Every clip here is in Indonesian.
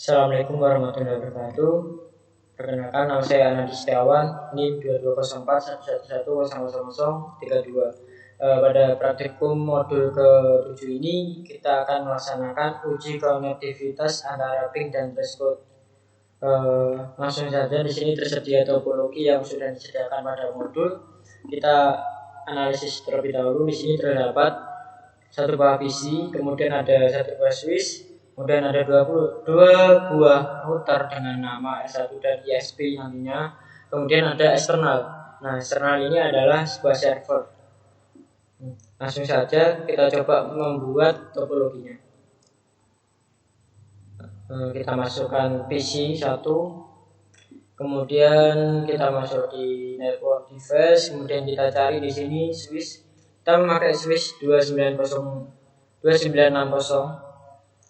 Assalamualaikum warahmatullahi wabarakatuh. Perkenalkan, nama saya Anandi Setiawan, NIM 220411100032. Pada praktikum modul ke-7 ini kita akan melaksanakan uji konektivitas antara ping dan passcode. Langsung saja, di sini tersedia topologi yang sudah disediakan pada modul. Kita analisis terlebih dahulu. Di sini terdapat satu buah PC, kemudian ada satu buah switch, kemudian ada dua buah router dengan nama S1 dan ISP nantinya. Kemudian ada eksternal. Nah, eksternal ini adalah sebuah server. Langsung saja kita coba membuat topologinya. Kita masukkan PC 1, kemudian kita masuk di network device, kemudian kita cari di sini switch. Kita memakai switch 2960.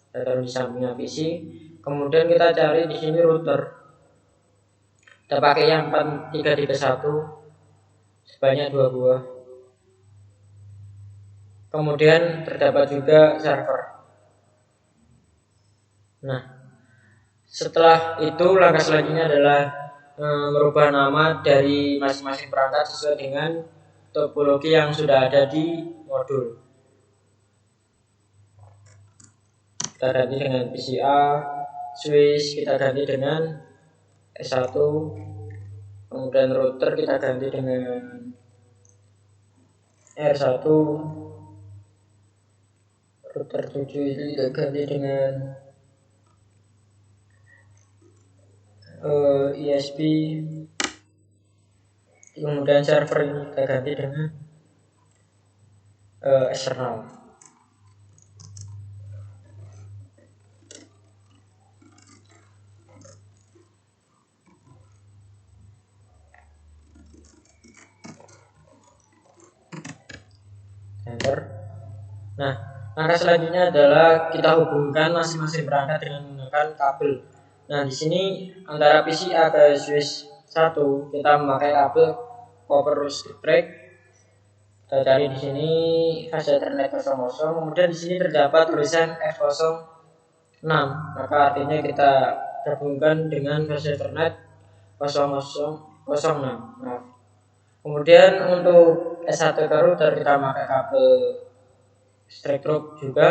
Kita taruh di sampingnya PC. Kemudian kita cari di sini router. Kita pakai yang 331 sebanyak 2 buah. Kemudian terdapat juga server. Nah, setelah itu langkah selanjutnya adalah merubah nama dari masing-masing perangkat sesuai dengan topologi yang sudah ada di modul. Kita ganti dengan PCA, switch kita ganti dengan S1, kemudian router kita ganti dengan R1, router 7 ini kita ganti dengan ISP, kemudian server ini kita ganti dengan eksternal. Enter. Nah, langkah selanjutnya adalah kita hubungkan masing-masing perangkat dengan menggunakan kabel. Nah, di sini antara PCA ke switch 1 kita memakai kabel copper strip. Kita cari di sini fase Ethernet 00. Kemudian di sini terdapat tulisan F06. Maka artinya kita gabungkan dengan fase Ethernet 0006. Nah, kemudian untuk S1 ke router kita pakai kabel strip group juga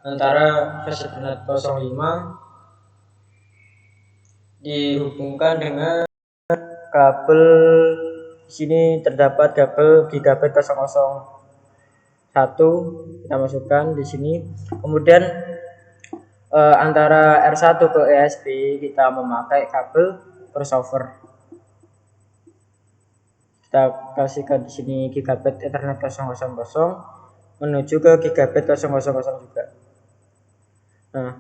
antara fase Ethernet 05 dihubungkan dengan kabel. Di sini terdapat kabel gigabit 001, kita masukkan di sini. Kemudian antara R1 ke ESP kita memakai kabel crossover. Kita kasihkan di sini gigabit Ethernet 000 menuju ke gigabit 000 juga. Nah,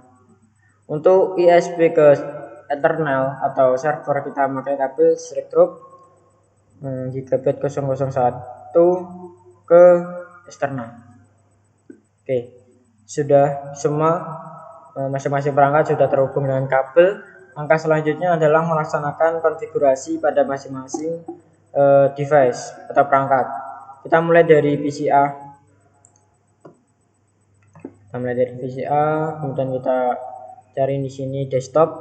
untuk ISP ke Ethernet atau server kita memakai kabel strip group gigabit 001 ke eksternal. Oke, sudah semua masing-masing perangkat sudah terhubung dengan kabel. Langkah selanjutnya adalah melaksanakan konfigurasi pada masing-masing device atau perangkat. Kita mulai dari PCA. Kemudian kita cari di sini desktop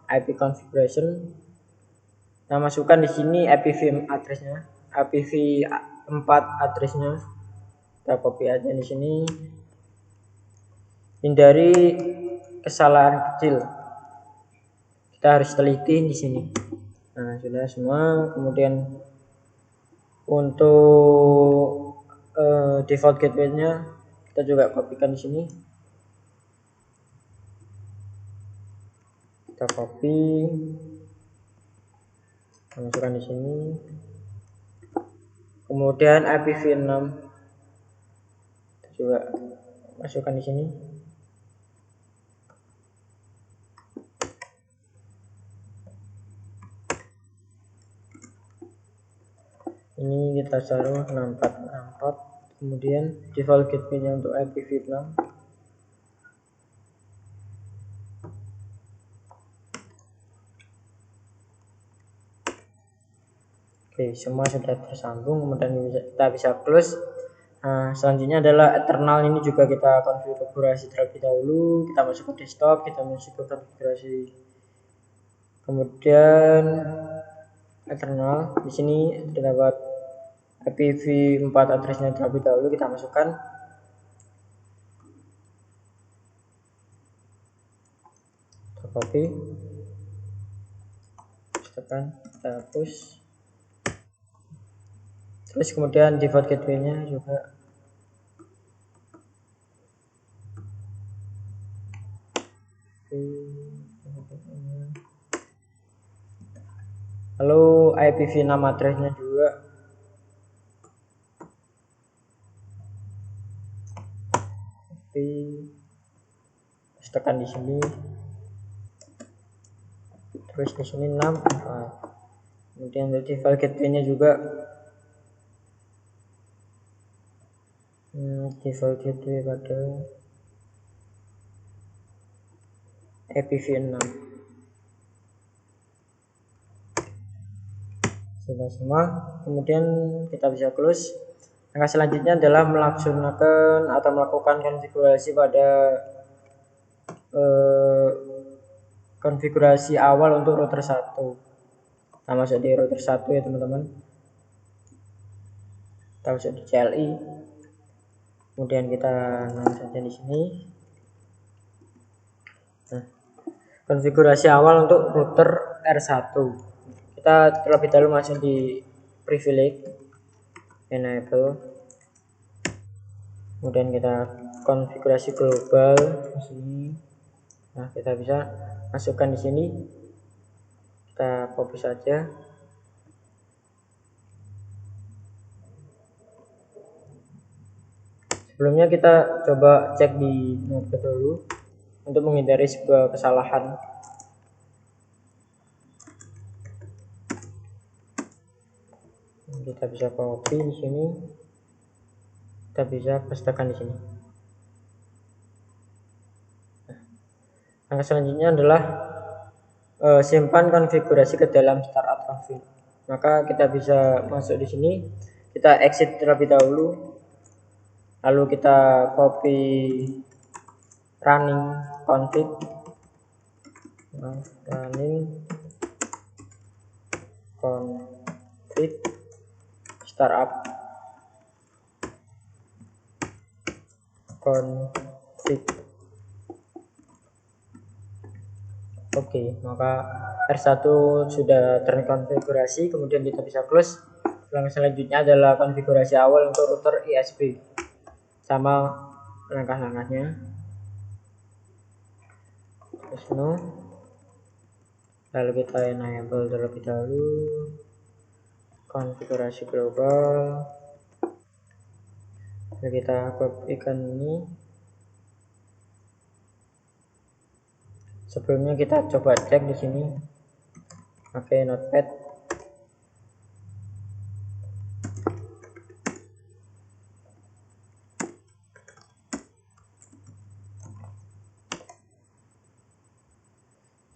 IP configuration. Nah, masukkan di sini IPv4 addressnya. Kita copy aja di sini. Hindari kesalahan kecil. Kita harus teliti di sini. Nah, sudah semua. Kemudian untuk default gateway-nya kita juga kopikan di sini. Kita copy, masukkan di sini. Kemudian IPv6 kita juga masukkan di sini. Ini kita taruh 6464. Kemudian default gateway-nya untuk IPv6. Oke, semua sudah tersambung. Kemudian kita bisa close. Nah, selanjutnya adalah eternal, ini juga kita konfigurasi terlebih dahulu. Kita masuk ke desktop, kita masuk ke konfigurasi. Kemudian eternal, di sini terdapat IPv4 addressnya terlebih dahulu, kita masukkan. Kita copy, tekan, kita hapus. Terus kemudian default gateway-nya juga lalu IPv6 address-nya juga terus tekan di sini, terus di sini 6. Kemudian default gateway-nya juga default gateway pada IPv6 sudah semua. Kemudian kita bisa close. Langkah selanjutnya adalah melaksanakan atau melakukan konfigurasi pada konfigurasi awal untuk router 1. Kita masuk di router 1 ya teman-teman. Kita masuk di CLI. Kemudian kita name saja di sini. Nah, konfigurasi awal untuk router R1. Kita terlebih dahulu masuk di privilege, enable. Kemudian kita konfigurasi global di sini. Nah, kita bisa masukkan di sini. Kita copy saja. Sebelumnya kita coba cek di notepad dulu untuk menghindari sebuah kesalahan. Kita bisa copy di sini. Kita bisa pastekan di sini. Langkah selanjutnya adalah simpan konfigurasi ke dalam startup config. Maka kita bisa masuk di sini, kita exit terlebih dahulu, lalu kita copy running config, startup config. Oke, maka R1 sudah terkonfigurasi. Kemudian kita bisa close. Langkah selanjutnya adalah konfigurasi awal untuk router ISP. Sama langkah-langkahnya. Terus no. Lalu kita enable terlebih dahulu. Konfigurasi global. Lalu kita kopikan ini. Sebelumnya kita coba cek di sini pakai notepad.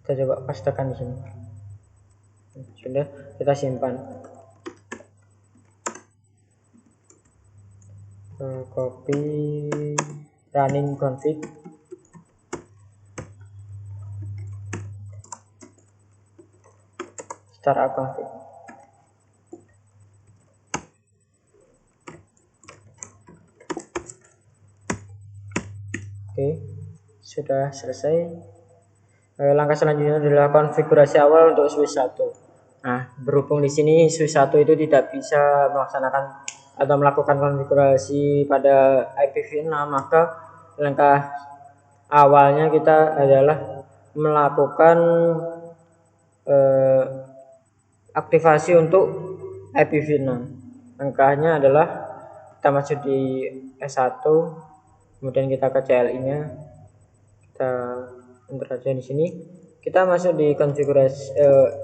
Kita coba pastekan di sini. Sudah, kita simpan. Copy running config. Startup config. Oke, sudah selesai. Langkah selanjutnya adalah konfigurasi awal untuk switch 1. Nah, berhubung di sini switch 1 itu tidak bisa melaksanakan atau melakukan konfigurasi pada IPv6, maka langkah awalnya kita adalah melakukan aktivasi untuk IPv6. Langkahnya adalah kita masuk di S1, kemudian kita ke CLI-nya, kita enter aja di sini. Kita masuk di konfigurasi,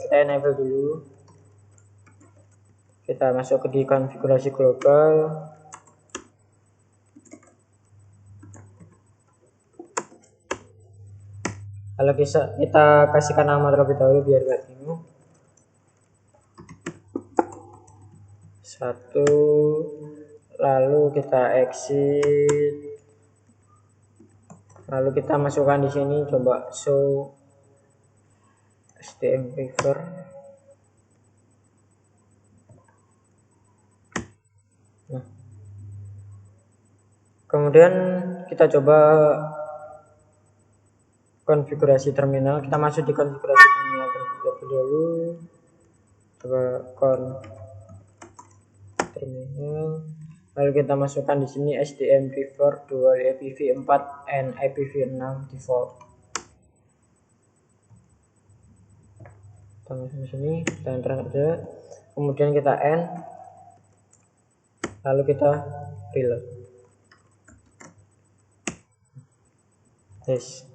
kita enable dulu. Kita masuk ke di konfigurasi global. Kalau kita kasihkan nama terlebih dahulu biar gak bingung. 1 lalu kita exit, lalu kita masukkan di sini, coba show STM prefer. Nah, kemudian kita coba konfigurasi terminal. Kita masuk di konfigurasi terminal terlebih dahulu, coba terminal, lalu kita masukkan di sini STM prefer dual IPv4 and IPv6 default. Kita masuk di sini, kita enter saja, kemudian kita end, lalu kita reload. Yes.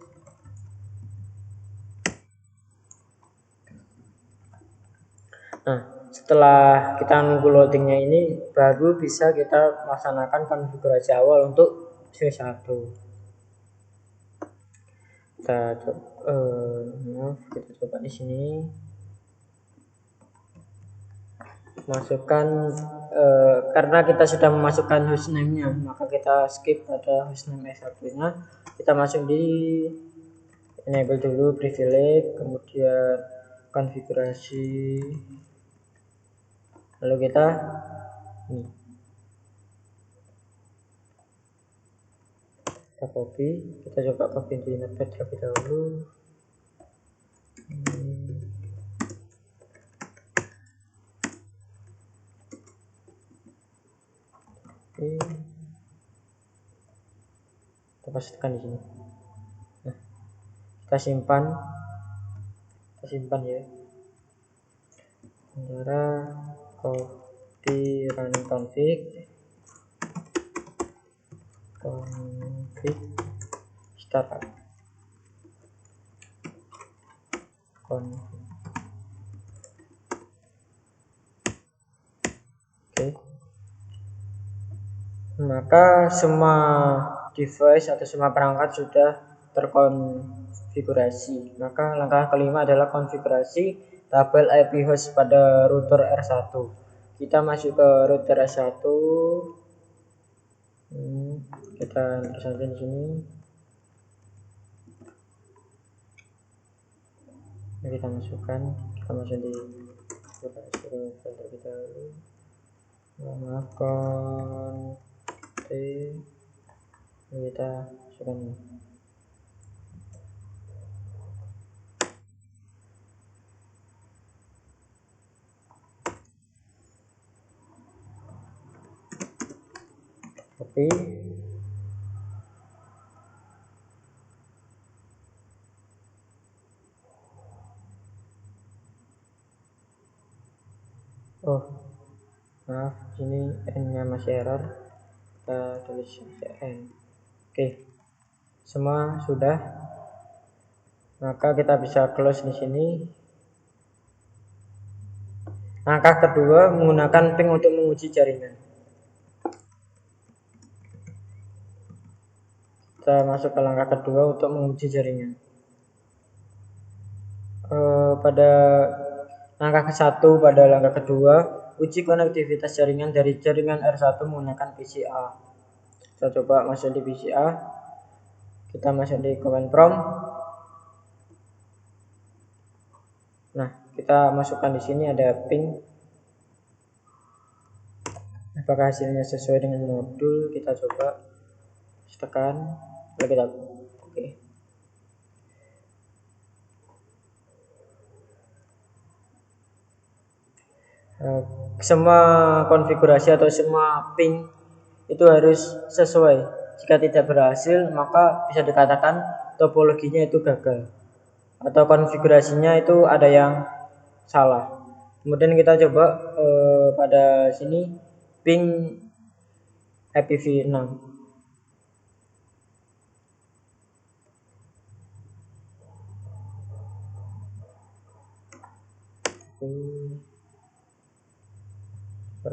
Nah, setelah kita nunggu loadingnya ini, baru bisa kita laksanakan konfigurasi awal untuk C1. Kita coba di sini, masukkan karena kita sudah memasukkan hostname-nya, maka kita skip pada hostname S1-nya. Kita masuk di enable dulu privilege, kemudian konfigurasi, lalu kita copy, kita coba copy di notepad terlebih dahulu. Kita pastikan di sini. Nah, kita simpan ya. Antara copy running config startup config. Oke. Maka semua device atau semua perangkat sudah terkonfigurasi. Maka langkah kelima adalah konfigurasi tabel IP host pada router R1. Kita masuk ke router R1. Kita enter saja di sini. Kita masukkan, kita masuk di filter kita dulu. Menggunakan kita masukkan ini. Copy. Oh, maaf, ini n-nya masih error. Kita tulis n. Oke, semua sudah. Maka kita bisa close di sini. Langkah kedua menggunakan ping untuk menguji jaringan. Kita masuk ke langkah kedua untuk menguji jaringan. Pada langkah ke-1 pada langkah kedua, uji konektivitas jaringan dari jaringan R1 menggunakan VCA. Kita coba masuk di VCA. Kita masuk di command prompt. Nah, kita masukkan di sini ada ping. Apakah hasilnya sesuai dengan modul? Kita coba tekan, lalu kita oke. Semua konfigurasi atau semua ping itu harus sesuai. Jika tidak berhasil, maka bisa dikatakan topologinya itu gagal atau konfigurasinya itu ada yang salah. Kemudian kita coba pada sini ping IPv6.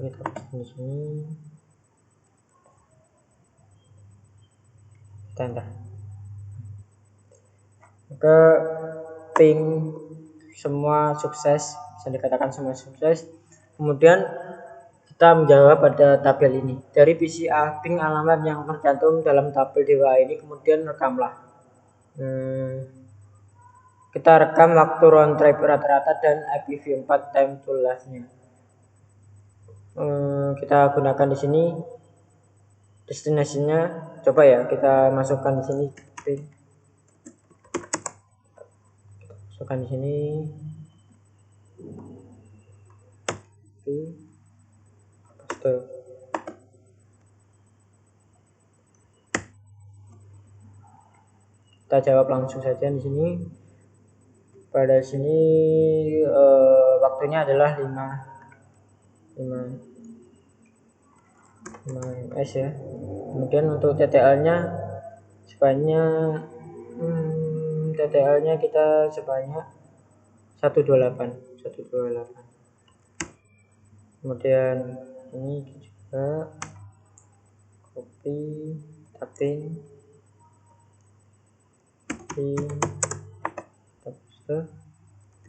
Kita di sini. Tanda. Ke ping semua sukses, bisa dikatakan semua sukses. Kemudian Kita menjawab pada tabel ini. Dari PCA, ping alamat yang tercantum dalam tabel DWA ini kemudian rekamlah. Kita rekam waktu round trip rata-rata dan IPv4 time to live-nya. Kita gunakan di sini destinasinya. Coba ya, kita masukkan di sini. Masukkan di sini. Paste. Kita jawab langsung saja di sini. Pada sini waktunya adalah 5 ms ya. Kemudian untuk TTL-nya sebanyak TTL-nya kita sebanyak 128. Kemudian ini juga copy, tapin,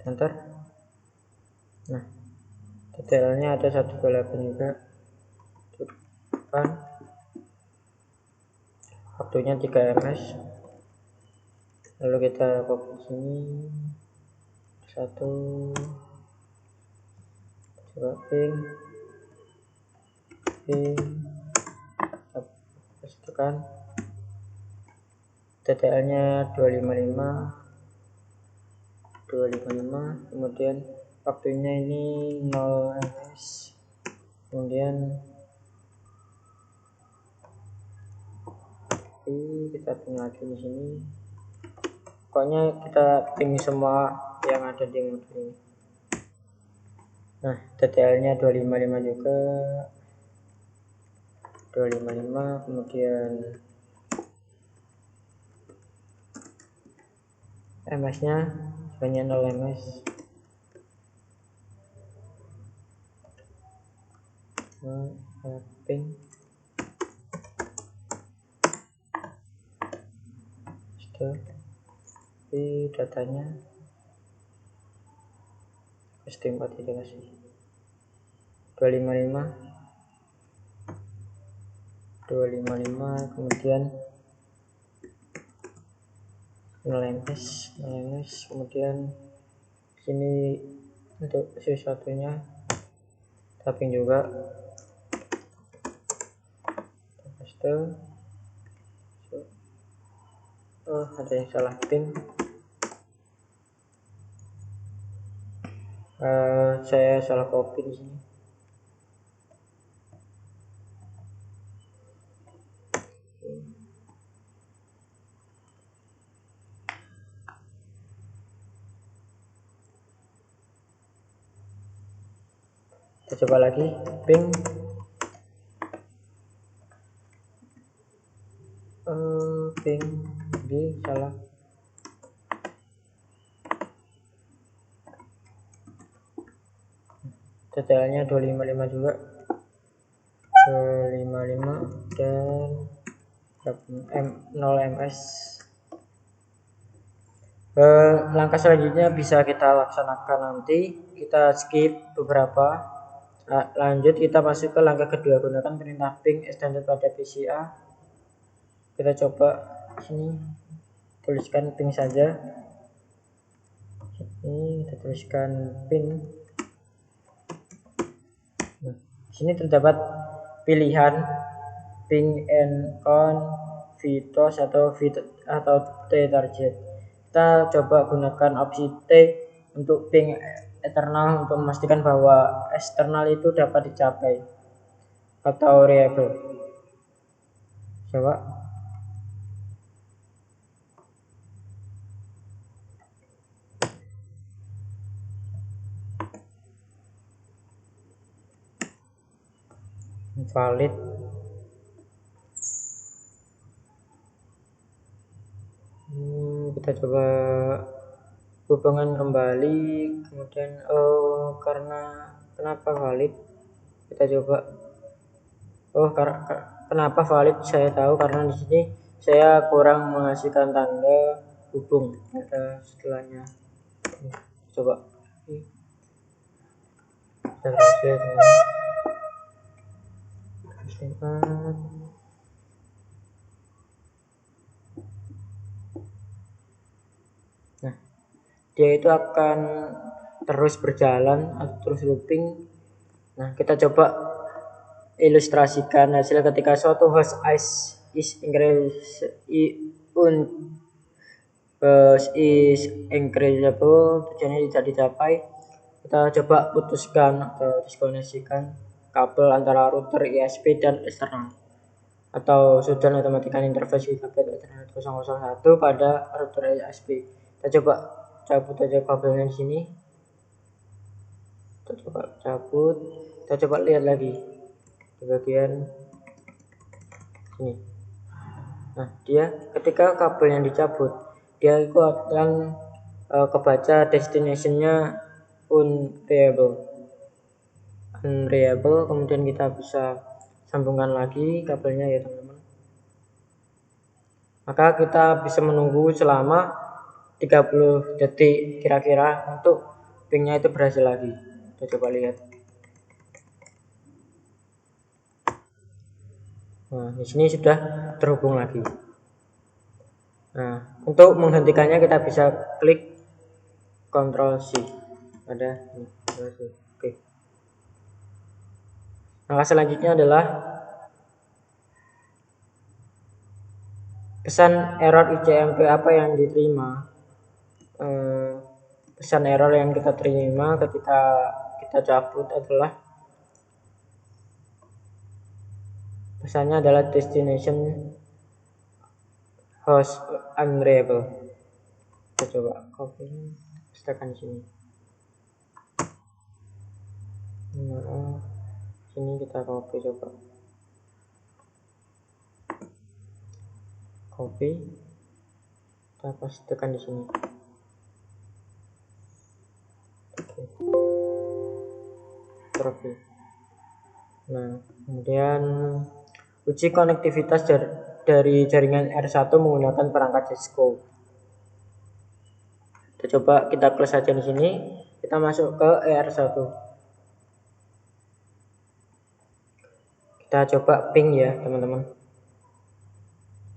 enter. Nah, TTL-nya ada 128 juga. Waktunya 3 ms. Lalu kita copy sini 1, coba ping pastikan TTL-nya 255, kemudian waktunya ini 0 ms. Kemudian kita ping lagi di sini. Pokoknya kita ping semua yang ada di modul ini. Nah, TTL-nya 255 juga. 255, kemudian ms-nya banyak 0 ms. Ping datanya pasti 4 tidak kasih 255, kemudian 0 ms, kemudian sini untuk siswatunya tapping juga. Paste. Ada yang salah pin. Saya salah copy di sini. Kita coba lagi ping. Ping di salah. TTL-nya 255 juga. 255 dan 0 ms. Langkah selanjutnya bisa kita laksanakan nanti. Kita skip beberapa. Lanjut kita masuk ke langkah kedua, gunakan perintah ping extended pada PCA. Kita coba sini tuliskan ping saja. Ini kita tuliskan ping. Nah, sini terdapat pilihan ping and on, VTOS atau T target. Kita coba gunakan opsi T untuk ping eternal untuk memastikan bahwa eksternal itu dapat dicapai atau reliable. Coba. Valid. Kita coba hubungan kembali, kemudian karena kenapa valid, kita coba kenapa valid saya tahu, karena di sini saya kurang menghasilkan tanda hubung pada setelahnya. Coba berhasil. Nah, dia itu akan terus berjalan atau terus looping. Nah, kita coba ilustrasikan hasil ketika suatu host is increasable, tujuannya tidak dicapai. Kita coba putuskan atau diskoneksikan kabel antara router ISP dan eksternal, atau sudah otomatikan interface Gigabit Ethernet 001 pada router ISP. Kita coba cabut aja kabelnya di sini. Kita coba cabut. Kita coba lihat lagi di bagian sini. Nah, dia ketika kabel yang dicabut, dia itu akan kebaca destinationnya unreliable. Kemudian kita bisa sambungkan lagi kabelnya ya teman-teman. Maka kita bisa menunggu selama 30 detik kira-kira untuk pingnya itu berhasil lagi. Kita coba lihat. Nah, di sini sudah terhubung lagi. Nah, untuk menghentikannya kita bisa klik Ctrl C. Ada ini. Oke. Langkah selanjutnya adalah pesan error ICMP apa yang diterima. Pesan error yang kita terima ketika kita cabut adalah pesannya adalah destination host unreliable. Kita coba copy, pastekan di sini. Nah, sini kita copy, coba copy, kita pastekan di sini. Oke. Nah, kemudian uji konektivitas dari jaringan R1 menggunakan perangkat Cisco. Kita coba kita close saja di sini. Kita masuk ke ER1. Kita coba ping ya, teman-teman.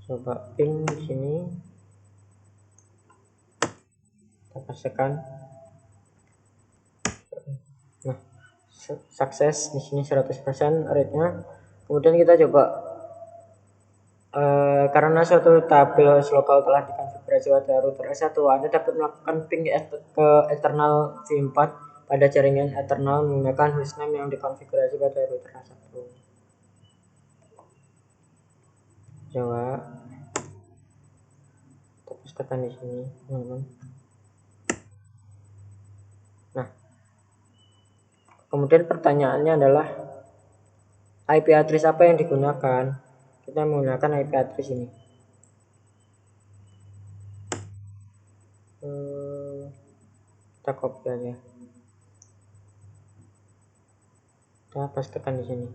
Coba ping di sini. Kita pastikan. Nah, sukses di sini 100% rate-nya. Kemudian kita coba karena suatu tabel lokal telah dikonfigurasi pada router S1, Anda dapat melakukan ping ke eksternal V4 pada jaringan eksternal menggunakan hostname yang dikonfigurasi pada router S1. Coba terus tekan di sini, teman-teman. Nah, kemudian pertanyaannya adalah IP address apa yang digunakan? Kita menggunakan IP address ini. Kita copy aja. Kita pastekan di sini.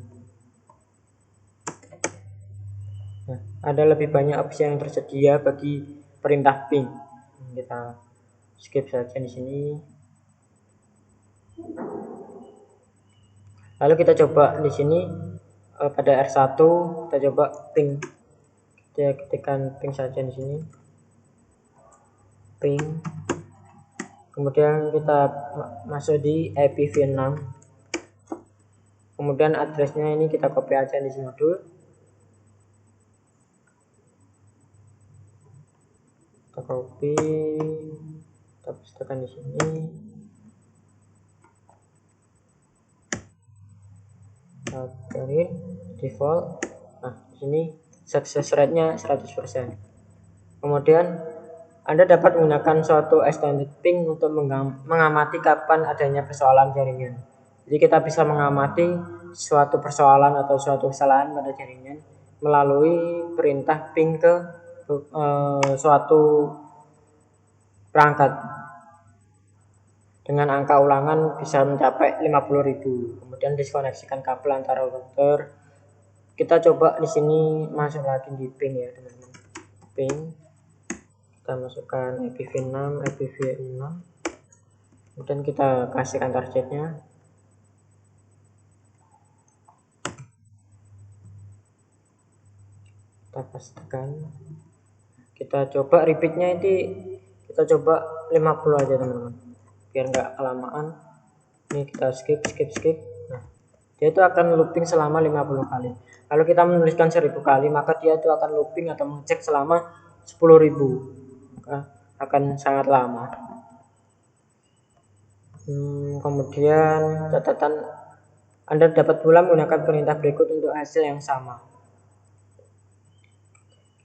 Nah, ada lebih banyak opsi yang tersedia bagi perintah ping. Kita skip saja di sini. Lalu kita coba di sini pada R1 kita coba ping. Kita ketikkan ping saja di sini. Ping. Kemudian kita masuk di IPv6. Kemudian addressnya ini kita copy aja di sini dulu. Kita copy, kita pastekan di sini. Kita cari default. Nah, di sini success rate-nya 100%. Kemudian Anda dapat menggunakan suatu extended ping untuk mengamati kapan adanya persoalan jaringan. Jadi kita bisa mengamati suatu persoalan atau suatu kesalahan pada jaringan melalui perintah ping ke suatu perangkat dengan angka ulangan bisa mencapai 50.000. Kemudian diskoneksikan kabel antara router. Kita coba di sini masuk lagi di ping ya, teman-teman. Ping. Kita masukkan IPv6, IPv6. Kemudian kita kasihkan targetnya. kita pastikan. Kita coba repeatnya ini, kita coba 50 aja teman-teman, biar nggak kelamaan. Ini kita skip. Nah, dia itu akan looping selama 50 kali. Kalau kita menuliskan 1000 kali, maka dia itu akan looping atau mengecek selama 10.000, maka akan sangat lama. Kemudian catatan, Anda dapat pula menggunakan perintah berikut untuk hasil yang sama.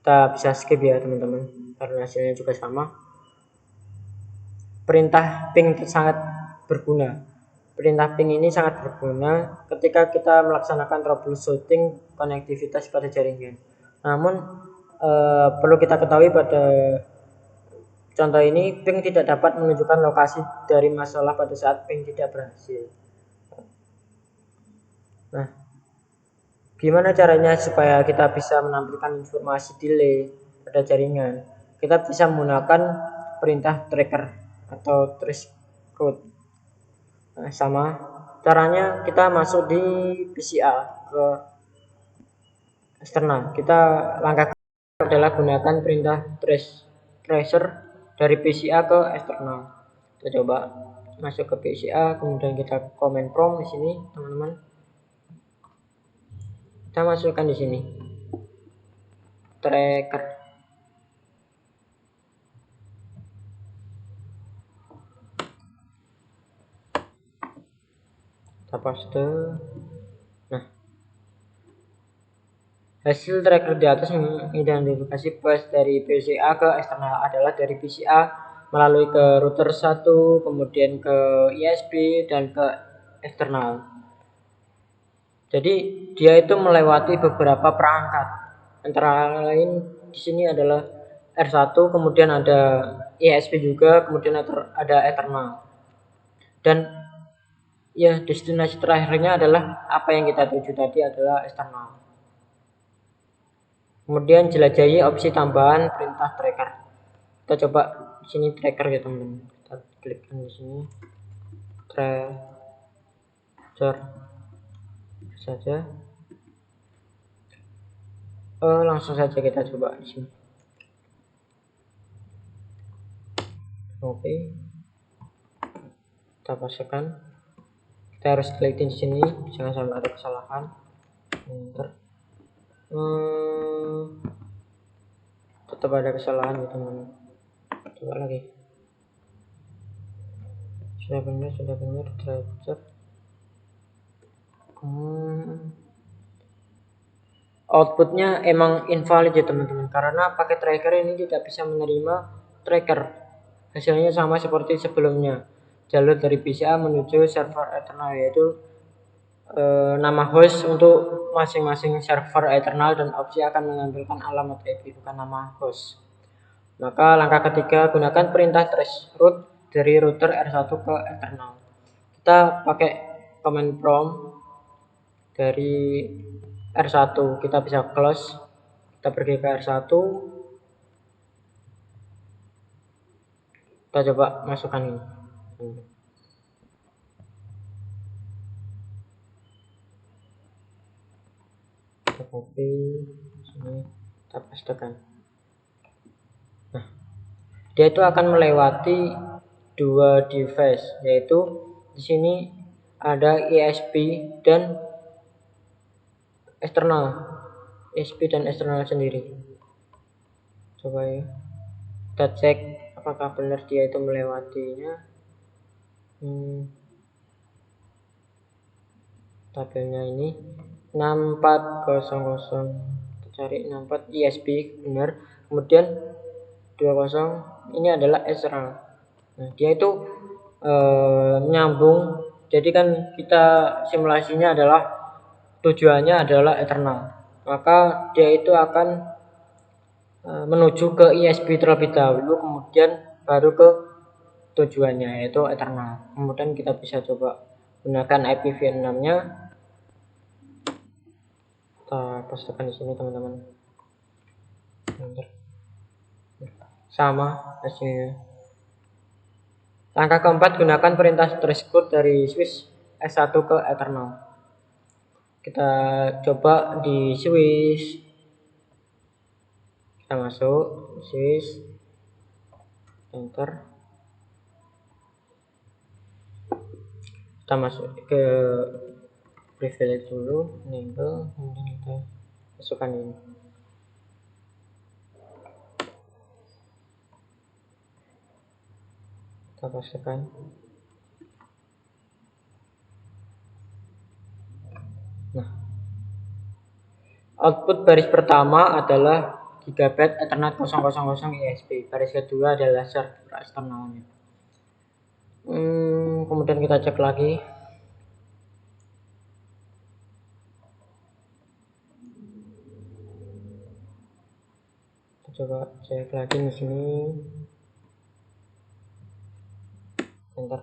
Kita bisa skip ya teman-teman, karena hasilnya juga sama. Perintah ping sangat berguna. Perintah ping ini sangat berguna ketika kita melaksanakan troubleshooting konektivitas pada jaringan. Namun perlu kita ketahui pada contoh ini, ping tidak dapat menunjukkan lokasi dari masalah pada saat ping tidak berhasil. Nah, gimana caranya supaya kita bisa menampilkan informasi delay pada jaringan? Kita bisa menggunakan perintah tracker atau trace route. Nah, sama caranya, kita masuk di PCA ke eksternal. Kita langkah adalah gunakan perintah tracer dari PCA ke eksternal. Kita coba masuk ke PCA, kemudian kita command prompt di sini teman-teman. Kita masukkan di sini tracker. Kita paste. Nah, hasil tracker di atas mengidentifikasi bus dari PCA ke eksternal adalah dari PCA melalui ke router 1, kemudian ke ISP dan ke eksternal. Jadi dia itu melewati beberapa perangkat, antara lain di sini adalah R1, kemudian ada ISP juga, kemudian ada Ethernet. Dan ya, destinasi terakhirnya adalah apa yang kita tuju tadi adalah eksternal. Kemudian jelajahi opsi tambahan perintah tracker. Kita coba di sini tracker ya teman-teman. Kita klikkan di sini tracker saja. Langsung saja kita coba di sini. Oke. Kita pasangkan. Kita harus klik di sini, jangan sampai ada kesalahan. Enter. Tetap ada kesalahan ya teman-teman. Coba lagi. Sudah benar tracer. Outputnya emang invalid ya teman-teman, karena pakai tracker ini tidak bisa menerima tracker. Hasilnya sama seperti sebelumnya, jalur dari PCA menuju server Ethernet, yaitu nama host untuk masing-masing server Ethernet dan opsi akan menampilkan alamat IP bukan nama host. Maka langkah ketiga, gunakan perintah trace route dari router R1 ke Ethernet. Kita pakai command prompt dari R1, kita bisa close, kita pergi ke R1, kita coba masukkan ini. Kita copy sini, kita pastekan. Nah, dia itu akan melewati dua device, yaitu di sini ada ISP dan eksternal, ISP dan eksternal sendiri. Coba ya, kita cek apakah benar dia itu melewatinya. Tabelnya ini 6400, kita cari 64 ISP benar, kemudian 20 ini adalah eksternal. Nah, dia itu menyambung. Jadi kan kita simulasinya adalah tujuannya adalah Ethernet, maka dia itu akan menuju ke ISP terlebih dahulu, kemudian baru ke tujuannya yaitu Ethernet. Kemudian kita bisa coba gunakan IPv6 nya, kita pastekan di sini teman-teman. Sama hasilnya. Langkah keempat, gunakan perintah trace route dari switch S1 ke Ethernet. Kita coba di switch Kita masuk sys enter, kita masuk ke privilege dulu, enable, kemudian kita masukkan ini. Kita pastikan. Nah, output baris pertama adalah Gigabit Ethernet 000 ISP. Baris kedua adalah server eksternalnya. Kemudian kita cek lagi. Kita coba cek lagi di sini. Enter.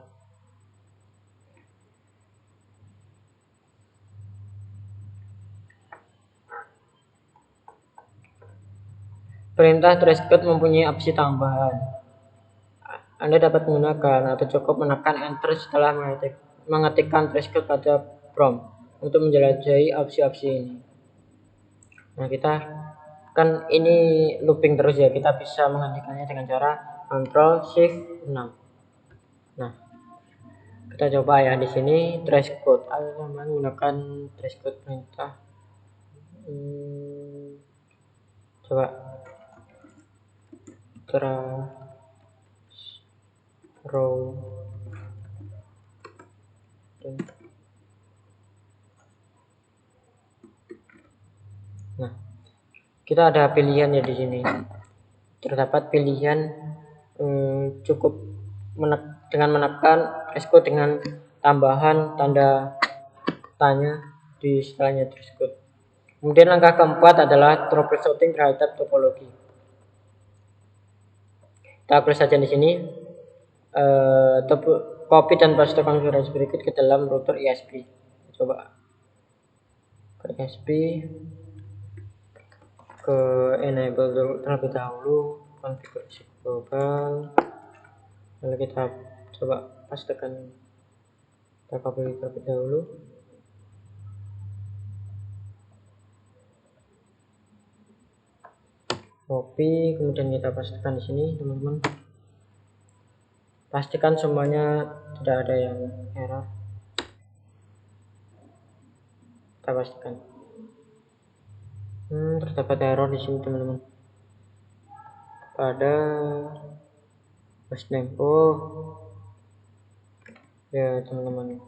Perintah Threshold mempunyai opsi tambahan. Anda dapat menggunakan atau cukup menekan enter setelah mengetikkan threshold pada prompt untuk menjelajahi opsi-opsi ini. Nah, kita kan ini looping terus ya, kita bisa menghentikannya dengan cara Ctrl Shift 6. Nah, kita coba ya di sini threshold. Ayo teman menggunakan threshold perintah. Coba row. Nah, kita ada pilihan ya di sini. Terdapat pilihan cukup dengan menekan threshold dengan tambahan tanda tanya di setelahnya threshold. Kemudian langkah keempat adalah troubleshooting terhadap topologi. Kita klik saja di sini. Copy dan paste konfigurasi berikut ke dalam router ISP. Coba ke ISP, ke enable terlebih dahulu, konfigurasi global, lalu kita coba pastekan, kita copy terlebih dahulu, copy, kemudian kita pastekan di sini teman-teman. Pastikan semuanya tidak ada yang error. Kita pastikan. Terdapat error di sini teman-teman. Pada hostname. Ya teman-teman.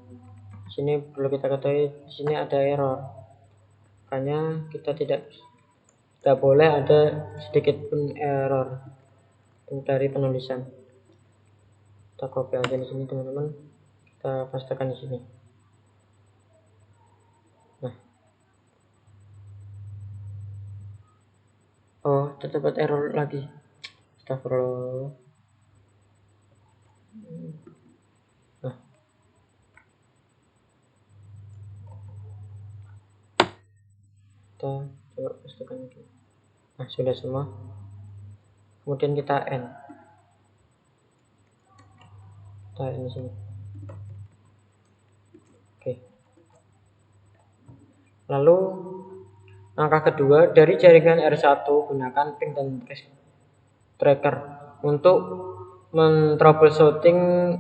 Sini perlu kita ketahui di sini ada error. Makanya kita tidak boleh ada sedikit pun error dari penulisan. Kita copy aja di sini teman-teman, kita pastekan di sini. Nah, terdapat error lagi. Astagfirullah. Nah, kita coba pastekan lagi. Nah, sudah semua. Kemudian kita end. Kita end di sini. Oke. Lalu langkah kedua, dari jaringan R1 gunakan ping dan tracker untuk men-troubleshooting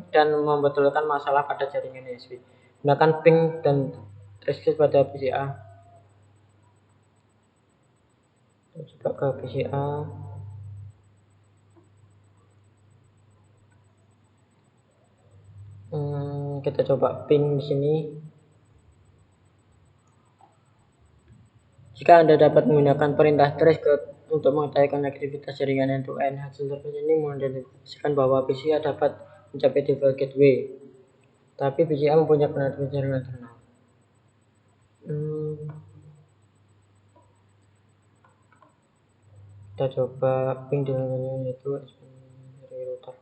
dan membetulkan masalah pada jaringan ISP. Gunakan ping dan tracker pada PCA. Coba ke PCA. Kita coba ping di sini. Jika Anda dapat menggunakan perintah threshold untuk mengetahui konektivitas jaringan end-to-end, hasil terbaru ini mengindikasikan bahwa PCA dapat mencapai default gateway, tapi PCA mempunyai konektivitas jaringan internal. Kita coba ping dengan yaitu dari router.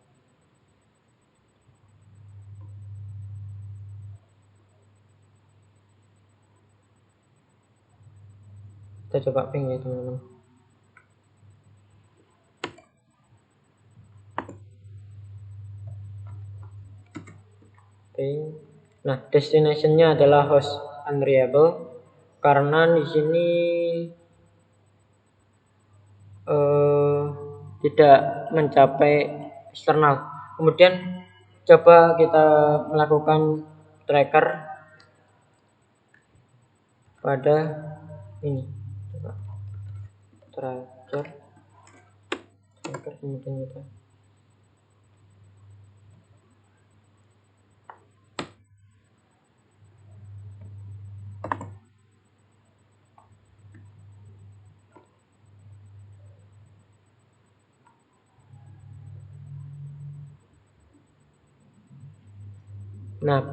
Kita coba ping ya teman-teman. Ping. Nah, destination-nya adalah host unreliable karena di sini tidak mencapai eksternal. Kemudian coba kita melakukan tracker pada ini, coba tracker kemudian kita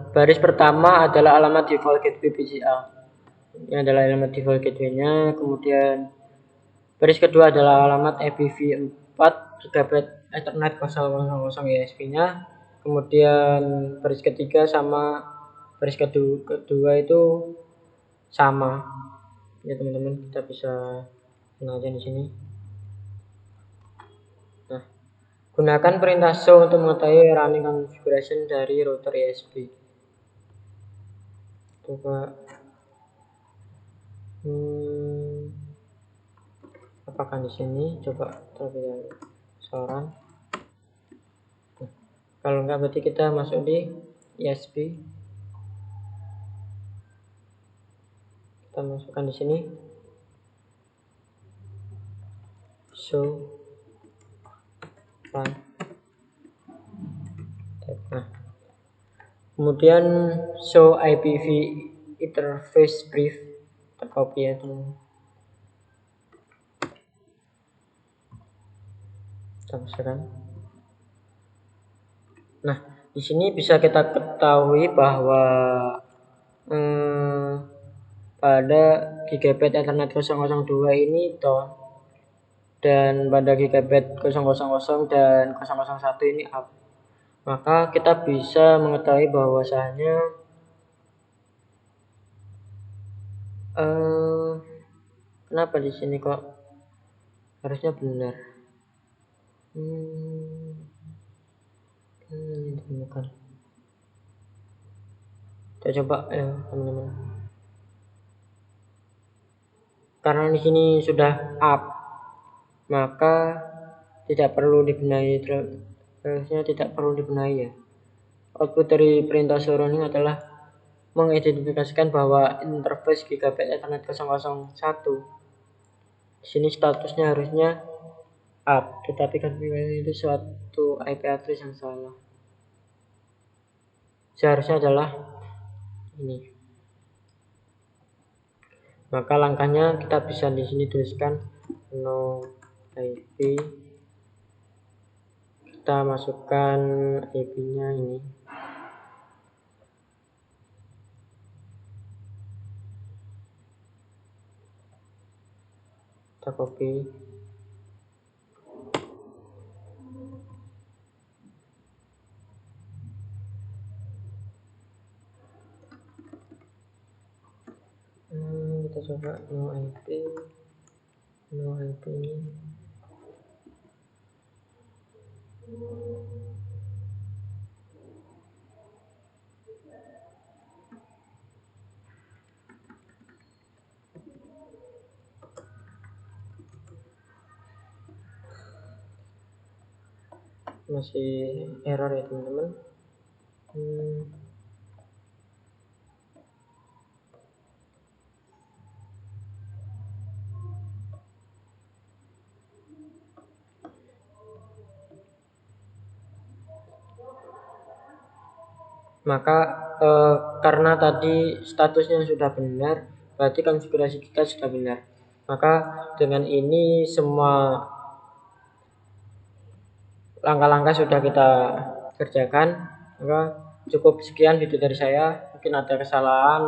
baris pertama adalah alamat default gateway PCA. Ini adalah alamat default gateway-nya. Kemudian baris kedua adalah alamat IPv4 GB Ethernet 000 ISP-nya. Kemudian baris ketiga sama baris kedua itu sama. Ya teman-teman, kita bisa mengajar di sini. Nah, gunakan perintah show untuk mengetahui running configuration dari router ISP. Coba apakah di sini? Coba terlebih dahulu seorang. Kalau enggak berarti kita masuk di ISP. Kita masukkan di sini. Show run. Nah, kemudian show IPv interface brief, tercopy ya teman. Kita masukkan. Nah, di sini bisa kita ketahui bahwa pada gigabit Ethernet 002 ini down, dan pada gigabit 000 dan 001 ini up. Maka kita bisa mengetahui bahwasanya kenapa di sini kok harusnya benar. Ditemukan. Kita coba ya teman-teman. Karena di sini sudah up, maka tidak perlu dibenahi, harusnya tidak perlu dibenahi ya. Output dari perintah show running adalah mengidentifikasikan bahwa interface gigabit Ethernet 001 di sini statusnya harusnya up, tetapi konfigurasi itu suatu IP address yang salah. Seharusnya adalah ini. Maka langkahnya kita bisa di sini tuliskan no IP. Kita masukkan IP-nya ini. Kita copy. Kita coba no IP ini. Masih error ya teman-teman. Maka karena tadi statusnya sudah benar, berarti konfigurasi kita sudah benar. Maka dengan ini semua langkah-langkah sudah kita kerjakan. Maka cukup sekian video dari saya. Mungkin ada kesalahan,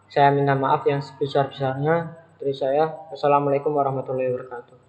saya minta maaf yang sebesar-besarnya dari saya. Wassalamualaikum warahmatullahi wabarakatuh.